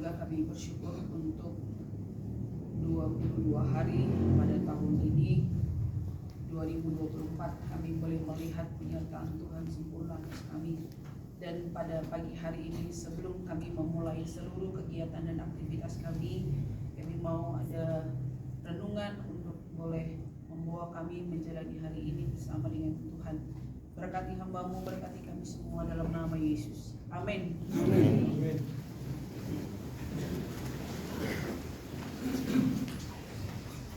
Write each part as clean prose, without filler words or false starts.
juga kami bersyukur untuk 22 hari pada tahun ini 2024 kami boleh melihat penyertaan Tuhan sempurna atas kami. Dan pada pagi hari ini sebelum kami memulai seluruh kegiatan dan aktivitas kami mau ada renungan untuk boleh membawa kami menjalani hari ini bersama dengan Tuhan. Berkati hamba-Mu, berkati kami semua dalam nama Yesus. Amin. Amin.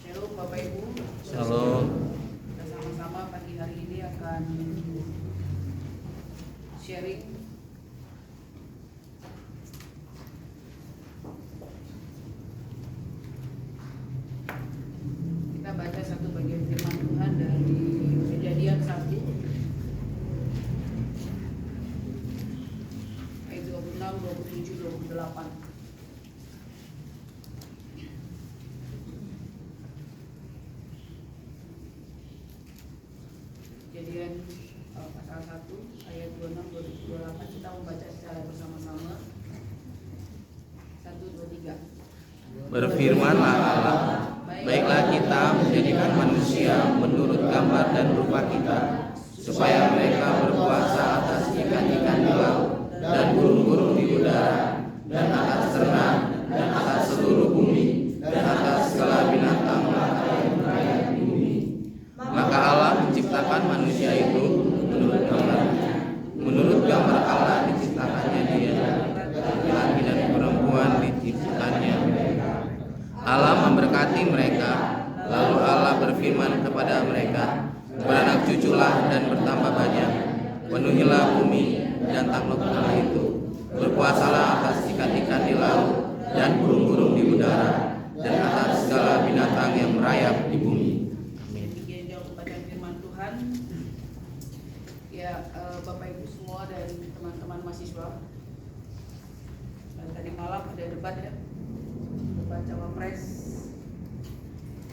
Shalom Bapak Ibu. Shalom. Kita sama-sama pagi hari ini akan sharing baca satu bagian firman Tuhan dari Kejadian 1 ayat 26, 27, 28. Kejadian pasal 1 ayat 26, 27, 28 kita membaca secara bersama-sama. 1, 2, 3. Berfirmanlah Allah, baiklah kita menjadikan manusia menurut gambar dan rupa kita, supaya mereka berkuasa atas ikan-ikan di laut dan burung-burung di udara, dan atas ternak, dan atas seluruh bumi, dan atas segala binatang yang merayap di bumi. Maka Allah menciptakan manusia itu menurut gambarnya. Menurut gambar Allah diciptakannya dia, laki-laki dan perempuan diciptakannya. Allah memberkati mereka, lalu Allah berfirman kepada mereka, beranak cuculah dan bertambah banyak, penuhilah bumi dan taklukkanlah itu, berkuasalah atas ikan-ikan di laut dan burung-burung di udara, dan atas segala binatang yang merayap di bumi. Amin. Demikian bacaan firman Tuhan. Ya, Bapak Ibu semua dan teman-teman mahasiswa. Tadi malam ada debat ya. Cawapres,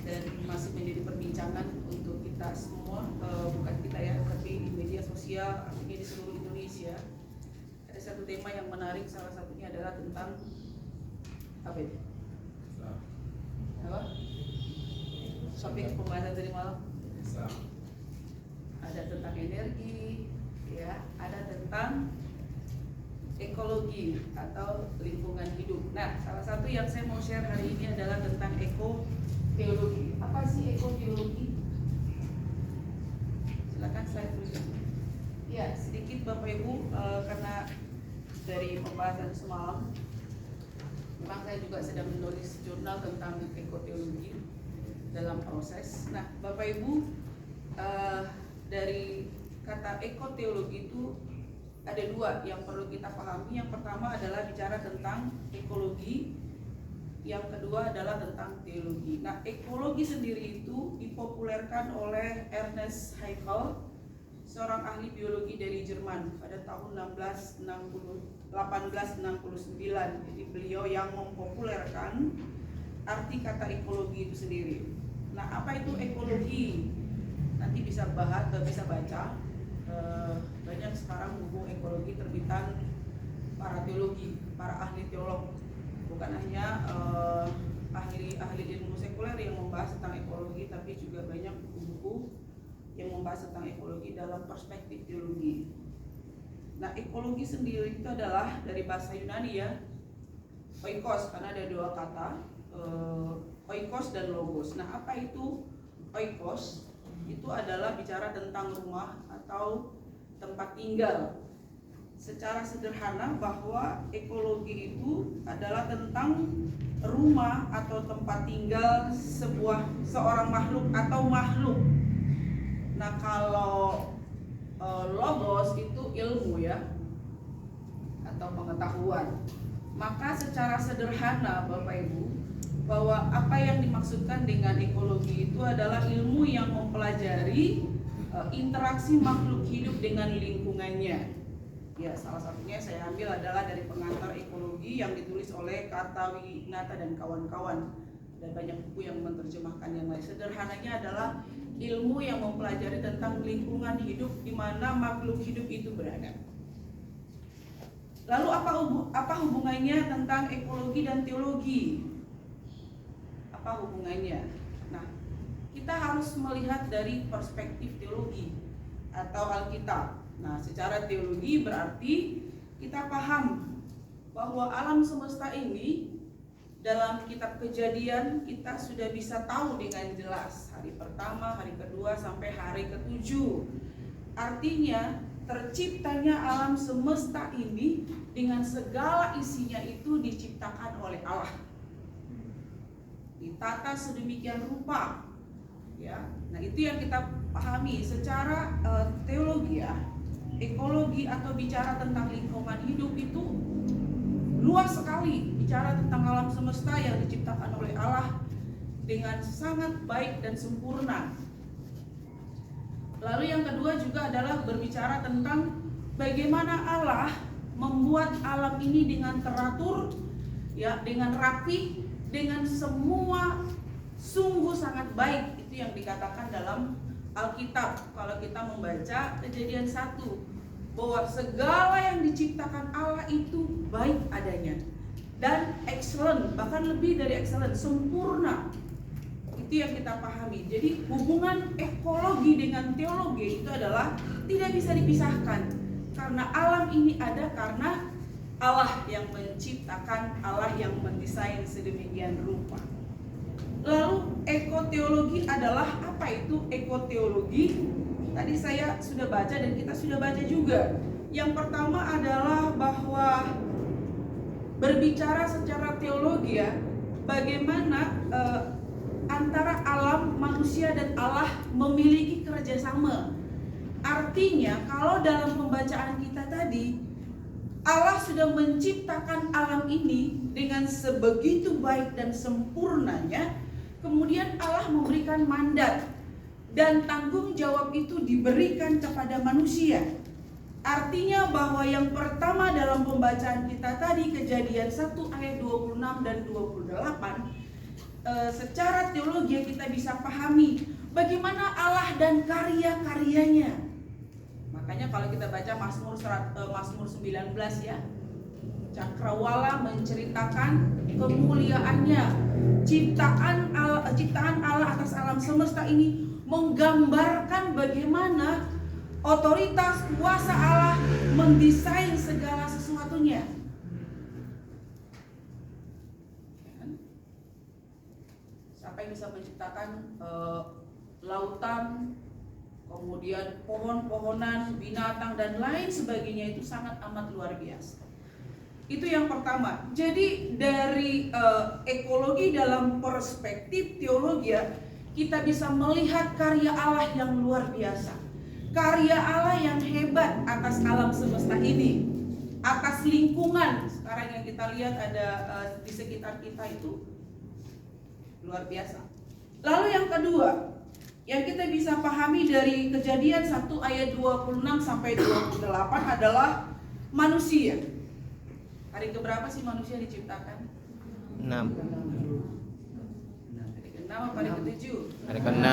dan masih menjadi perbincangan untuk kita semua, bukan kita ya, tapi di media sosial, artinya di seluruh Indonesia. Ada satu tema yang menarik, salah satunya adalah tentang apa itu? Apa? Topik pembahasan tadi malam. Ada tentang energi, ya, ada tentang ekologi atau lingkungan hidup. Nah, salah satu yang saya mau share hari ini adalah tentang ekoteologi. Apa sih ekoteologi? Silakan saya tulis. Ya, sedikit Bapak Ibu, karena dari pembahasan semalam, memang saya juga sedang menulis jurnal tentang ekoteologi dalam proses. Nah, Bapak Ibu, dari kata ekoteologi itu ada dua yang perlu kita pahami. Yang pertama adalah bicara tentang ekologi, yang kedua adalah tentang teologi. Nah, ekologi sendiri itu dipopulerkan oleh Ernest Haeckel, seorang ahli biologi dari Jerman pada tahun 1869. Jadi beliau yang mempopulerkan arti kata ekologi itu sendiri. Nah, apa itu ekologi? Nanti bisa baca. Banyak sekarang buku ekologi terbitan para teologi, para ahli teolog, bukan hanya ahli ilmu sekuler yang membahas tentang ekologi, tapi juga banyak buku-buku yang membahas tentang ekologi dalam perspektif teologi. Nah, ekologi sendiri itu adalah dari bahasa Yunani ya, oikos, karena ada dua kata, oikos dan logos. Nah, apa itu oikos? Itu adalah bicara tentang rumah atau tempat tinggal. Secara sederhana bahwa ekologi itu adalah tentang rumah atau tempat tinggal seorang makhluk atau makhluk. Nah, kalau logos itu ilmu ya, atau pengetahuan. Maka secara sederhana Bapak Ibu, bahwa apa yang dimaksudkan dengan ekologi itu adalah ilmu yang mempelajari interaksi makhluk hidup dengan lingkungannya. Ya, salah satunya saya ambil adalah dari pengantar ekologi yang ditulis oleh Kartawinata dan kawan-kawan. Dan banyak buku yang menerjemahkan yang lain. Sederhananya adalah ilmu yang mempelajari tentang lingkungan hidup di mana makhluk hidup itu berada. Lalu apa hubungannya tentang ekologi dan teologi? Apa hubungannya? Nah, kita harus melihat dari perspektif teologi atau Alkitab. Nah, secara teologi berarti kita paham bahwa alam semesta ini dalam kitab Kejadian kita sudah bisa tahu dengan jelas hari pertama, hari kedua sampai hari ketujuh. Artinya terciptanya alam semesta ini dengan segala isinya itu diciptakan oleh Allah. Ditata sedemikian rupa. Ya. Nah, itu yang kita pahami secara teologi ya. Ekologi atau bicara tentang lingkungan hidup itu luas sekali, bicara tentang alam semesta yang diciptakan oleh Allah dengan sangat baik dan sempurna. Lalu yang kedua juga adalah berbicara tentang bagaimana Allah membuat alam ini dengan teratur, ya, dengan rapi, dengan semua sungguh sangat baik. Itu yang dikatakan dalam Alkitab. Kalau kita membaca Kejadian 1, bahwa segala yang diciptakan Allah itu baik adanya dan excellent, bahkan lebih dari excellent, sempurna. Itu yang kita pahami. Jadi hubungan ekologi dengan teologi itu adalah tidak bisa dipisahkan. Karena alam ini ada karena Allah yang menciptakan, Allah yang mendesain sedemikian rupa. Lalu ekoteologi adalah apa itu ekoteologi? Tadi saya sudah baca dan kita sudah baca juga. Yang pertama adalah bahwa berbicara secara teologi ya, bagaimana antara alam, manusia dan Allah memiliki kerjasama. Artinya kalau dalam pembacaan kita tadi, Allah sudah menciptakan alam ini dengan sebegitu baik dan sempurnanya. Kemudian Allah memberikan mandat dan tanggung jawab itu diberikan kepada manusia. Artinya bahwa yang pertama dalam pembacaan kita tadi, Kejadian 1 ayat 26 dan 28, secara teologi kita bisa pahami bagaimana Allah dan karya-karyanya. Makanya kalau kita baca Mazmur 19 ya, Cakrawala menceritakan kemuliaannya, ciptaan Allah atas alam semesta ini menggambarkan bagaimana otoritas kuasa Allah mendesain segala sesuatunya. Siapa yang bisa menciptakan lautan, kemudian pohon-pohonan, binatang dan lain sebagainya, itu sangat amat luar biasa. Itu yang pertama. Jadi dari ekologi dalam perspektif teologi ya, kita bisa melihat karya Allah yang luar biasa, karya Allah yang hebat atas alam semesta ini, atas lingkungan sekarang yang kita lihat ada di sekitar kita itu luar biasa. Lalu yang kedua yang kita bisa pahami dari Kejadian 1 ayat 26 sampai 28 adalah manusia. Hari keberapa sih manusia diciptakan? 6. Hari ke-6 apa hari ke-7? Hari ke-6.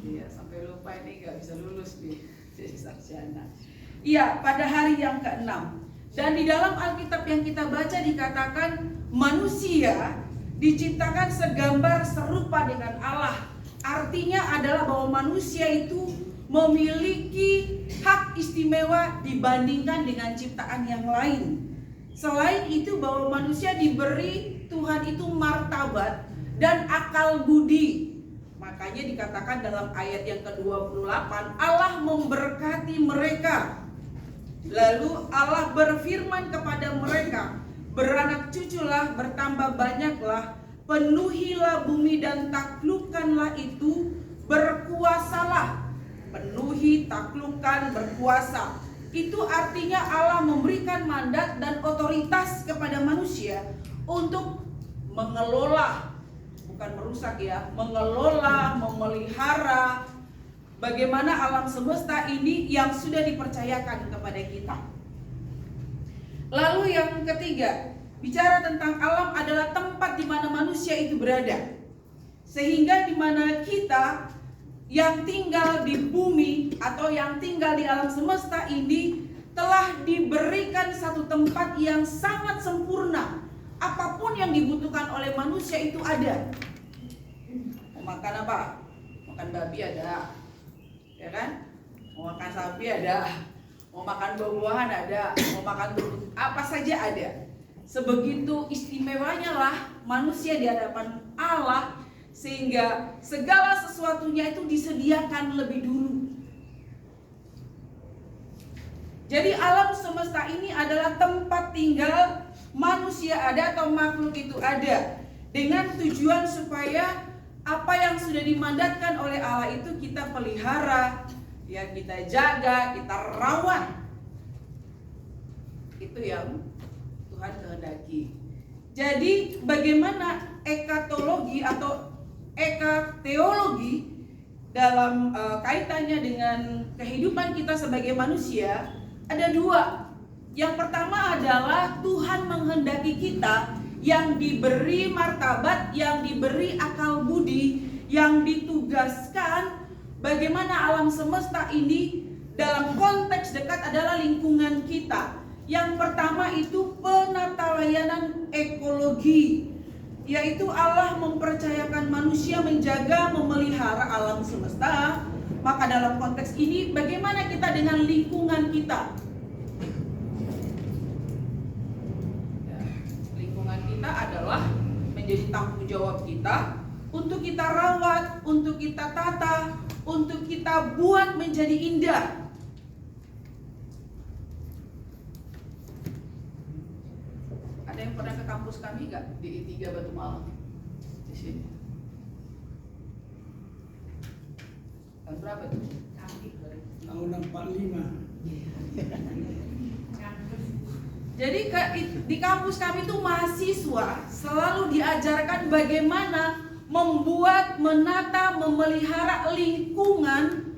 Iya, sampai lupa ini gak bisa lulus nih jadi sarjana. Iya, pada hari yang ke-6. Dan di dalam Alkitab yang kita baca dikatakan manusia diciptakan segambar serupa dengan Allah. Artinya adalah bahwa manusia itu memiliki hak istimewa dibandingkan dengan ciptaan yang lain. Selain itu bahwa manusia diberi Tuhan itu martabat dan akal budi. Makanya dikatakan dalam ayat yang ke-28, Allah memberkati mereka. Lalu Allah berfirman kepada mereka, beranak cuculah, bertambah banyaklah, penuhilah bumi dan taklukkanlah itu, berkuasalah. Penuhi, taklukkan, berkuasa. Itu artinya Allah memberikan mandat dan otoritas kepada manusia untuk mengelola, bukan merusak ya, mengelola, memelihara bagaimana alam semesta ini yang sudah dipercayakan kepada kita. Lalu yang ketiga, bicara tentang alam adalah tempat di mana manusia itu berada. Sehingga di mana kita yang tinggal di bumi atau yang tinggal di alam semesta ini telah diberikan satu tempat yang sangat sempurna. Apapun yang dibutuhkan oleh manusia itu ada. Mau makan apa? Makan babi ada, ya kan? Mau makan sapi ada, mau makan buah-buahan ada, mau makan apa saja ada. Sebegitu istimewanya lah manusia di hadapan Allah, sehingga segala sesuatunya itu disediakan lebih dulu. Jadi alam semesta ini adalah tempat tinggal manusia ada atau makhluk itu ada, dengan tujuan supaya apa yang sudah dimandatkan oleh Allah itu kita pelihara, ya kita jaga, kita rawat. Itu yang Tuhan kehendaki. Jadi bagaimana ekatologi atau ekateologi dalam kaitannya dengan kehidupan kita sebagai manusia? Ada dua. Yang pertama adalah Tuhan menghendaki kita yang diberi martabat, yang diberi akal budi, yang ditugaskan bagaimana alam semesta ini dalam konteks dekat adalah lingkungan kita. Yang pertama itu penata layanan ekologi, yaitu Allah mempercayakan manusia menjaga, memelihara alam semesta. Maka dalam konteks ini bagaimana kita dengan lingkungan kita? Kita adalah menjadi tanggung jawab kita untuk kita rawat, untuk kita tata, untuk kita buat menjadi indah. Ada yang pernah ke kampus kami nggak di I3 Batu Malang? Di sini. Tahun berapa tuh? Tahun 45. Jadi di kampus kami itu mahasiswa selalu diajarkan bagaimana membuat, menata, memelihara lingkungan.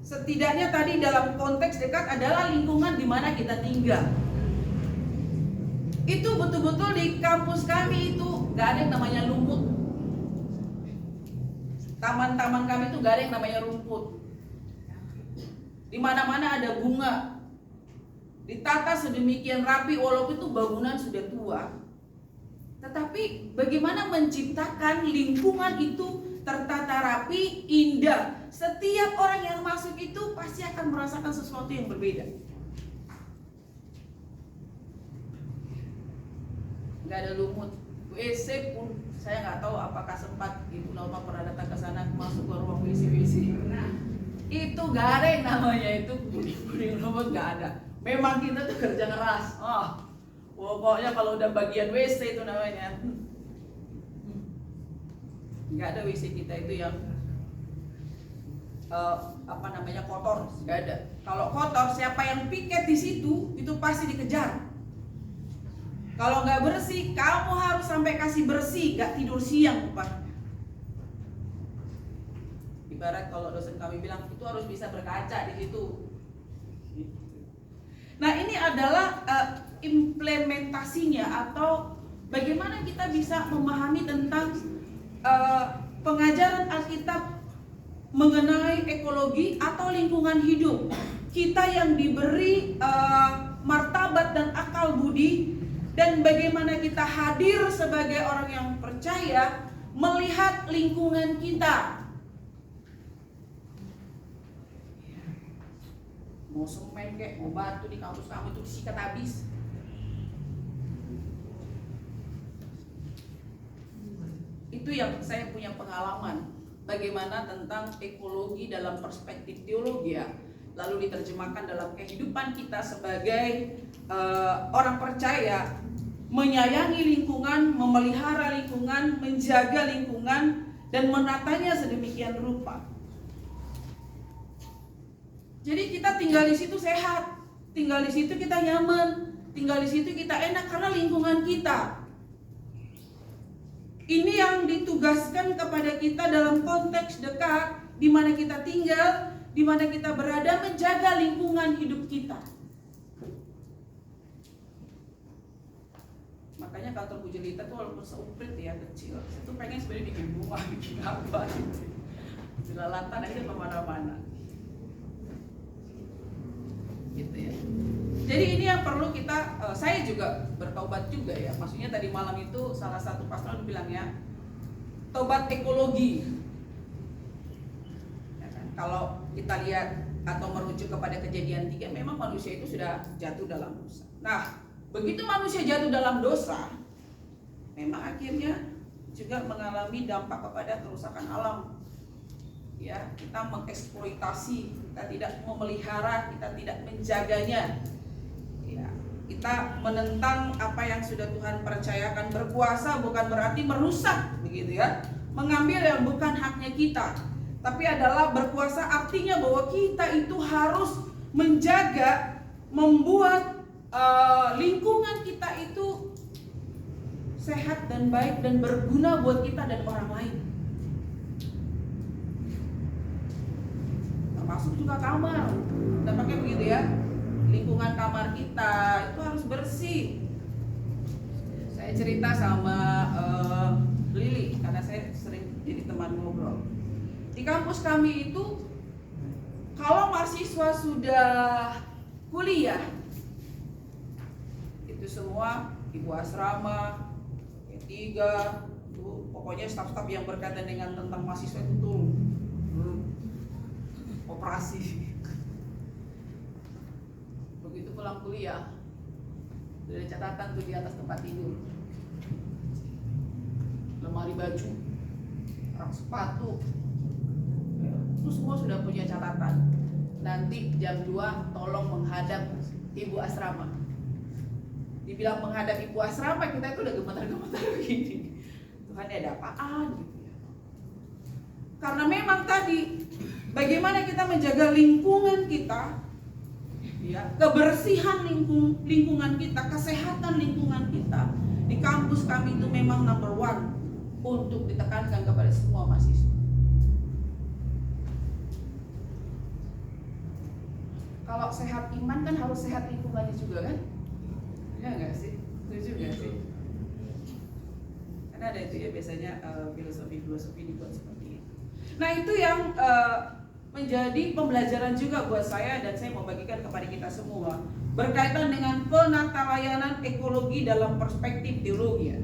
Setidaknya tadi dalam konteks dekat adalah lingkungan di mana kita tinggal. Itu betul-betul di kampus kami itu gak ada yang namanya lumut. Taman-taman kami itu gak ada yang namanya rumput. Di mana-mana ada bunga. Ditata sedemikian rapi walaupun itu bangunan sudah tua. Tetapi bagaimana menciptakan lingkungan itu tertata rapi, indah. Setiap orang yang masuk itu pasti akan merasakan sesuatu yang berbeda. Gak ada lumut. WC pun saya nggak tahu apakah sempat Ibu Norma pernah datang ke sana masuk ke ruang WC. Itu gak ada yang namanya itu kuning-kuning lumut, gak ada. Memang kita tuh kerja keras. Pokoknya kalau udah bagian WC itu namanya. Nggak ada WC kita itu yang kotor, nggak ada. Kalau kotor, siapa yang piket di situ itu pasti dikejar. Kalau nggak bersih, kamu harus sampai kasih bersih, nggak tidur siang, Pak. Ibarat kalau dosen kami bilang itu harus bisa berkaca di situ. Nah, ini adalah implementasinya atau bagaimana kita bisa memahami tentang pengajaran Alkitab mengenai ekologi atau lingkungan hidup. Kita yang diberi martabat dan akal budi, dan bagaimana kita hadir sebagai orang yang percaya melihat lingkungan kita. Mau semen kek, mau batu di kampus kamu itu disikat habis. Itu yang saya punya pengalaman. Bagaimana tentang ekologi dalam perspektif teologi ya, lalu diterjemahkan dalam kehidupan kita sebagai orang percaya, menyayangi lingkungan, memelihara lingkungan, menjaga lingkungan, dan menatanya sedemikian rupa. Jadi kita tinggal di situ sehat, tinggal di situ kita nyaman, tinggal di situ kita enak karena lingkungan kita. Ini yang ditugaskan kepada kita dalam konteks dekat, di mana kita tinggal, di mana kita berada, menjaga lingkungan hidup kita. Makanya kantor Bu Jelita tuh walaupun seuprit ya kecil, itu pengen sebenarnya bikin rumah, bikin apa gitu. Jelalatan aja kemana-mana. Gitu ya. Jadi ini yang perlu kita, saya juga bertobat juga ya. Maksudnya tadi malam itu salah satu pastor bilang ya, tobat ekologi. Ya kan? Kalau kita lihat atau merujuk kepada Kejadian 3, memang manusia itu sudah jatuh dalam dosa. Nah, begitu manusia jatuh dalam dosa, memang akhirnya juga mengalami dampak kepada kerusakan alam. Ya, kita mengeksploitasi, kita tidak memelihara, kita tidak menjaganya. Ya, kita menentang apa yang sudah Tuhan percayakan. Berkuasa bukan berarti merusak, begitu ya. Mengambil yang bukan haknya kita, tapi adalah berkuasa artinya bahwa kita itu harus menjaga, membuat lingkungan kita itu sehat dan baik dan berguna buat kita dan orang lain. Termasuk juga kamar. Dampaknya begitu ya. Lingkungan kamar kita itu harus bersih. Saya cerita sama Lili karena saya sering jadi teman ngobrol. Di kampus kami itu kalau mahasiswa sudah kuliah itu semua ibu asrama, P3, pokoknya staf-staf yang berkaitan dengan tentang mahasiswa itu turun operasi. Begitu pulang kuliah, ada catatan tuh di atas tempat tidur, lemari baju, rak sepatu, itu semua sudah punya catatan. Nanti jam 2 tolong menghadap ibu asrama. Dibilang menghadap ibu asrama, kita itu udah gemetar-gemetar begini. Tuhan, ada apaan gitu ya. Karena memang tadi bagaimana kita menjaga lingkungan kita, ya, kebersihan lingkungan kita, kesehatan lingkungan kita. Di kampus kami itu memang number one untuk ditekankan kepada semua mahasiswa. Kalau sehat iman kan harus sehat lingkungannya juga kan? Ya nggak sih? Setuju nggak sih? Karena ada itu ya biasanya filosofi dibuat seperti itu. Nah itu yang menjadi pembelajaran juga buat saya dan saya mau bagikan kepada kita semua berkaitan dengan penata layanan ekologi dalam perspektif teologi.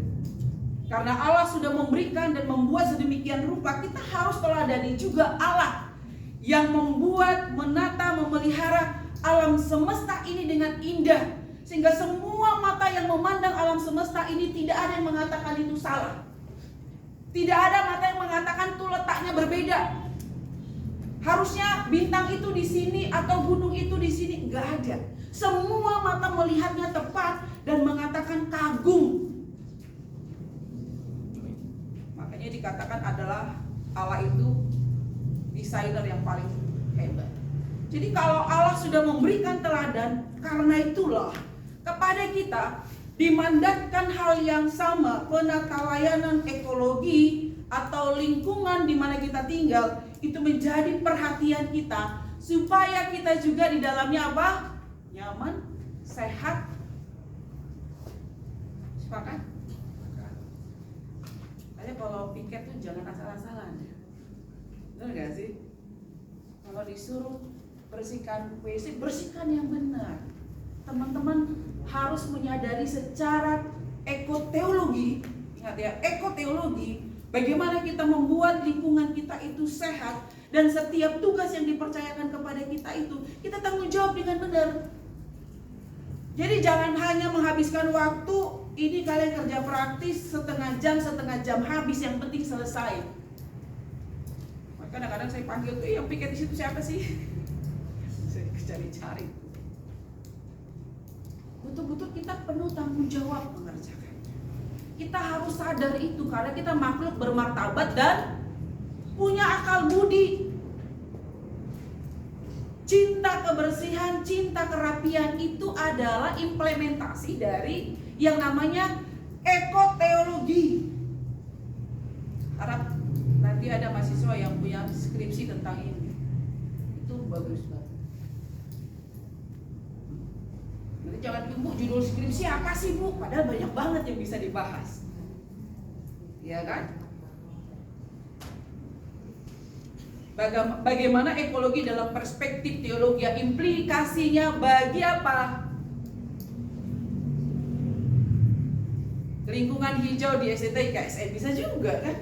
Karena Allah sudah memberikan dan membuat sedemikian rupa, kita harus teladani juga Allah yang membuat, menata, memelihara alam semesta ini dengan indah. Sehingga semua mata yang memandang alam semesta ini tidak ada yang mengatakan itu salah. Tidak ada mata yang mengatakan itu letaknya berbeda. Harusnya bintang itu di sini atau gunung itu di sini, enggak ada. Semua mata melihatnya tepat dan mengatakan kagum. Makanya dikatakan adalah Allah itu desainer yang paling hebat. Jadi kalau Allah sudah memberikan teladan, karena itulah kepada kita dimandatkan hal yang sama, penata layanan ekologi atau lingkungan di mana kita tinggal itu menjadi perhatian kita supaya kita juga di dalamnya apa? Nyaman, sehat. Sepakat? Makanya kalau piket tuh jangan asal-asalan. Benar gak sih? Kalau disuruh bersihkan WC, bersihkan yang benar. Teman-teman harus menyadari secara ekoteologi, ingat ya, ekoteologi, bagaimana kita membuat lingkungan kita itu sehat dan setiap tugas yang dipercayakan kepada kita itu kita tanggung jawab dengan benar. Jadi jangan hanya menghabiskan waktu, ini kalian kerja praktis setengah jam habis, yang penting selesai. Kadang-kadang saya panggil tuh, yang piket di situ siapa sih? Saya cari-cari. Betul-betul kita penuh tanggung jawab mengerjakan. Kita harus sadar itu karena kita makhluk bermartabat dan punya akal budi. Cinta kebersihan, cinta kerapian itu adalah implementasi dari yang namanya ekoteologi. Harap nanti ada mahasiswa yang punya skripsi tentang ini. Itu bagus banget. Nanti jangan Bu, judul skripsi apa sih Bu? Padahal banyak banget yang bisa dibahas. Ya kan? Bagaimana ekologi dalam perspektif teologi, implikasinya bagi apa? lingkungan hijau di SDT IKSN, bisa juga kan?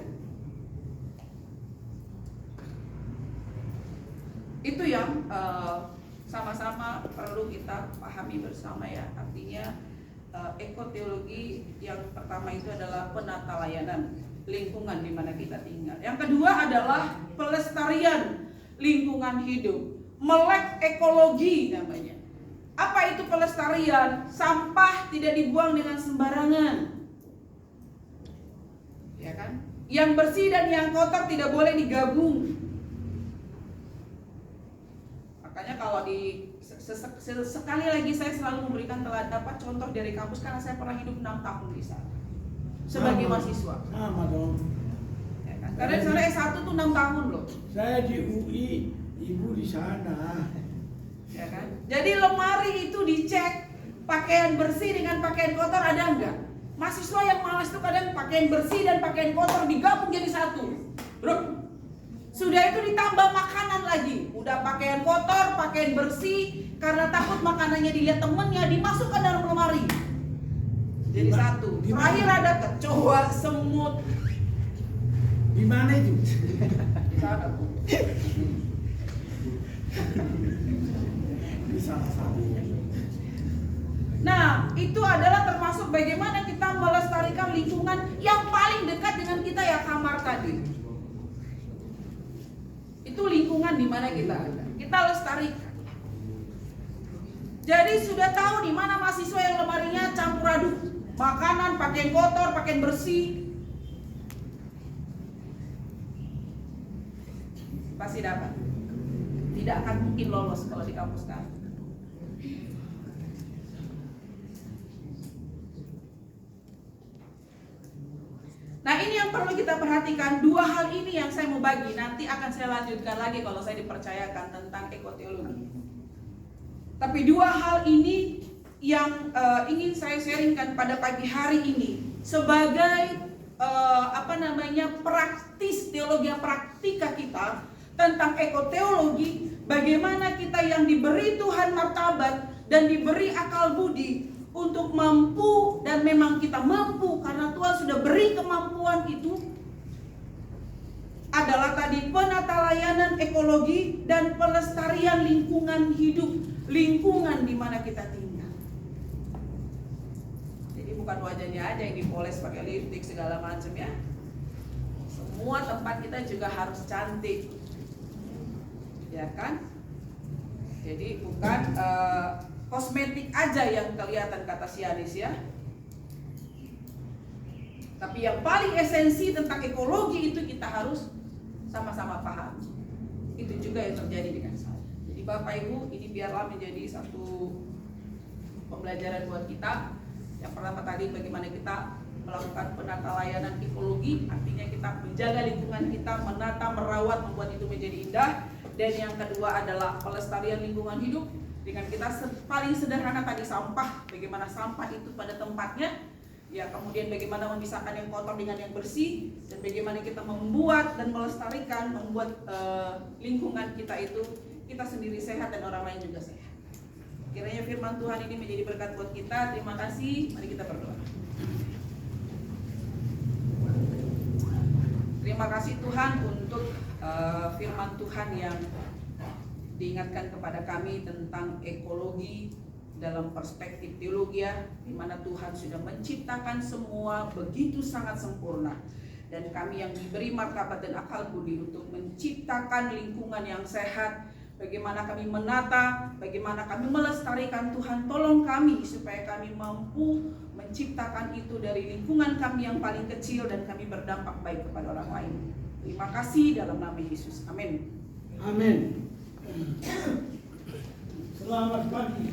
Itu yang sama-sama perlu kita pahami bersama ya. Artinya ekoteologi yang pertama itu adalah penata layanan lingkungan di mana kita tinggal. Yang kedua adalah pelestarian lingkungan hidup, melek ekologi namanya. Apa itu pelestarian? Sampah tidak dibuang dengan sembarangan, ya kan? Yang bersih dan yang kotor tidak boleh digabung. Makanya kalau sekali lagi saya selalu memberikan dapat contoh dari kampus karena saya pernah hidup 6 tahun di sana sebagai mahasiswa. Sama dong. Ya kan? Karena di sana S1 tuh 6 tahun loh. Saya di UI, ibu di sana. Ya kan? Jadi lemari itu dicek pakaian bersih dengan pakaian kotor ada enggak? Mahasiswa yang malas tuh kadang pakaian bersih dan pakaian kotor digabung jadi satu. Bro. Sudah itu ditambah makanan lagi. Udah pakaian kotor, pakaian bersih, karena takut makanannya dilihat temennya, dimasukkan dalam lemari. Jadi satu. Terakhir ada kecoa, semut. Di mana itu? Di sana tuh. Di sana. Nah, itu adalah termasuk bagaimana kita melestarikan lingkungan yang paling dekat dengan kita ya, kamar tadi. Itu lingkungan di mana kita ada. Kita lestarikan. Jadi sudah tahu di mana mahasiswa yang lemarinya campur aduk. Makanan, pakaian kotor, pakaian bersih. Pasti dapat. Tidak akan mungkin lolos kalau di kampus kami. Nah, ini yang perlu kita perhatikan. Dua hal ini yang saya mau bagi. Nanti akan saya lanjutkan lagi kalau saya dipercayakan tentang ekoteologi. Tapi dua hal ini yang ingin saya sharingkan pada pagi hari ini sebagai praktis teologi praktika kita tentang ekoteologi. Bagaimana kita yang diberi Tuhan martabat dan diberi akal budi untuk mampu, dan memang kita mampu karena Tuhan sudah beri kemampuan itu, adalah tadi penata layanan ekologi dan pelestarian lingkungan hidup, lingkungan di mana kita tinggal. Jadi bukan wajahnya aja yang dipoles pakai lipstik segala macam ya. Semua tempat kita juga harus cantik, ya kan? Jadi bukan kosmetik aja yang kelihatan, kata Sianis ya. Tapi yang paling esensi tentang ekologi itu kita harus sama-sama paham. Itu juga yang terjadi dengan saya. Jadi Bapak Ibu, ini biarlah menjadi satu pembelajaran buat kita. Yang pertama tadi bagaimana kita melakukan penata layanan ekologi, artinya kita menjaga lingkungan kita, menata, merawat, membuat itu menjadi indah. Dan yang kedua adalah pelestarian lingkungan hidup. Dengan kita paling sederhana tadi sampah, bagaimana sampah itu pada tempatnya, ya kemudian bagaimana memisahkan yang kotor dengan yang bersih, dan bagaimana kita membuat dan melestarikan, membuat lingkungan kita itu kita sendiri sehat dan orang lain juga sehat. Kiranya firman Tuhan ini menjadi berkat buat kita. Terima kasih. Mari kita berdoa. Terima kasih Tuhan untuk firman Tuhan yang diingatkan kepada kami tentang ekologi dalam perspektif teologi, di mana Tuhan sudah menciptakan semua begitu sangat sempurna, dan kami yang diberi martabat dan akal budi untuk menciptakan lingkungan yang sehat. Bagaimana kami menata, bagaimana kami melestarikan. Tuhan tolong kami supaya kami mampu menciptakan itu dari lingkungan kami yang paling kecil, dan kami berdampak baik kepada orang lain. Terima kasih dalam nama Yesus. Amin. Amin. Selamat pagi.